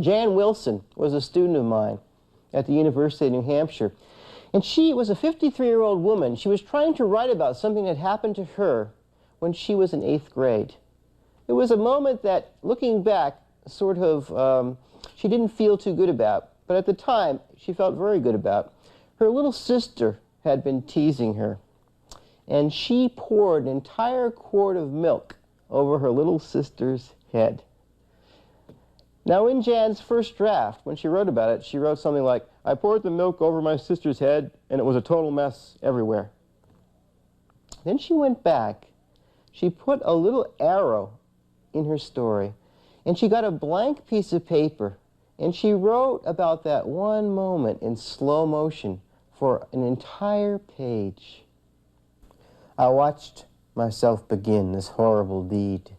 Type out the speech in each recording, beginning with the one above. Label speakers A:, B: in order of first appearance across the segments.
A: Jan Wilson was a student of mine at the University of New Hampshire. And she was a 53-year-old woman. She was trying to write about something that happened to her when she was in 8th grade. It was a moment that, looking back, sort of, she didn't feel too good about. But at the time, she felt very good about. Her little sister had been teasing her. And she poured an entire quart of milk over her little sister's head. Now, in Jan's first draft, when she wrote about it, she wrote something like, "I poured the milk over my sister's head, and it was a total mess everywhere." Then she went back. She put a little arrow in her story, and she got a blank piece of paper, and she wrote about that one moment in slow motion for an entire page. I watched myself begin this horrible deed.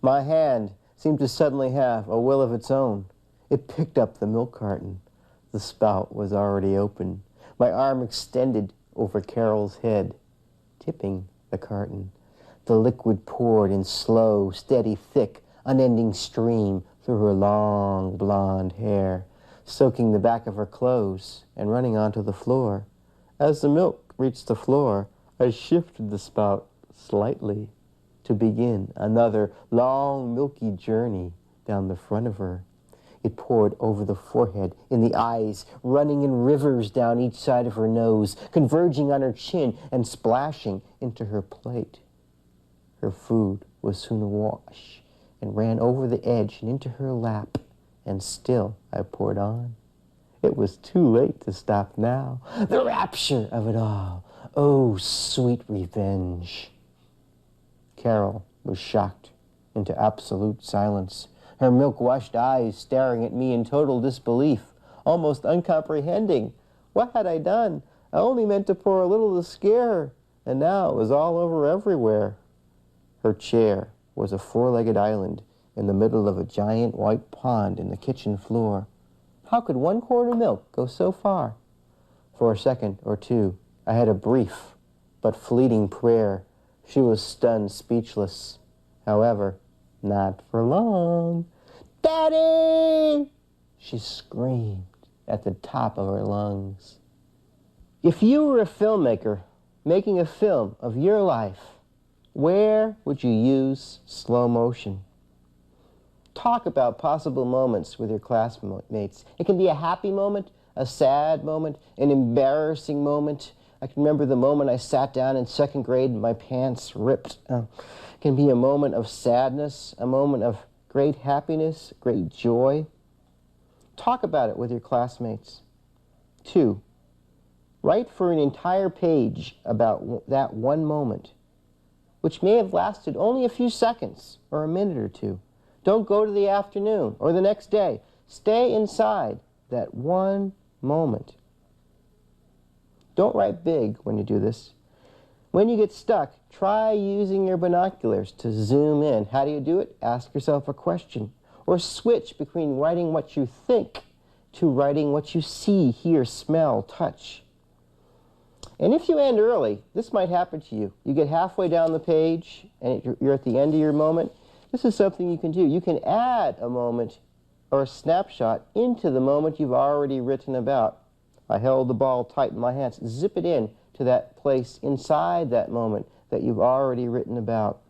A: My hand seemed to suddenly have a will of its own. It picked up the milk carton. The spout was already open. My arm extended over Carol's head, tipping the carton. The liquid poured in slow, steady, thick, unending stream through her long, blonde hair, soaking the back of her clothes and running onto the floor. As the milk reached the floor, I shifted the spout slightly to begin another long, milky journey down the front of her. It poured over the forehead, in the eyes, running in rivers down each side of her nose, converging on her chin and splashing into her plate. Her food was soon awash and ran over the edge and into her lap, and still I poured on. It was too late to stop now. The rapture of it all. Oh, sweet revenge. Carol was shocked into absolute silence, her milk-washed eyes staring at me in total disbelief, almost uncomprehending. What had I done? I only meant to pour a little to scare her, and now it was all over everywhere. Her chair was a four-legged island in the middle of a giant white pond in the kitchen floor. How could 1 quart of milk go so far? For a second or two, I had a brief but fleeting prayer. She was stunned, speechless. However, not for long. "Daddy!" she screamed at the top of her lungs. If you were a filmmaker making a film of your life, where would you use slow motion? Talk about possible moments with your classmates. It can be a happy moment, a sad moment, an embarrassing moment. I can remember the moment I sat down in 2nd grade and my pants ripped. It can be a moment of sadness, a moment of great happiness, great joy. Talk about it with your classmates. 2, write for an entire page about that one moment, which may have lasted only a few seconds or a minute or two. Don't go to the afternoon or the next day. Stay inside that one moment. Don't write big when you do this. When you get stuck, try using your binoculars to zoom in. How do you do it? Ask yourself a question. Or switch between writing what you think to writing what you see, hear, smell, touch. And if you end early, this might happen to you. You get halfway down the page and you're at the end of your moment. This is something you can do. You can add a moment or a snapshot into the moment you've already written about. I held the ball tight in my hands. Zip it in to that place inside that moment that you've already written about.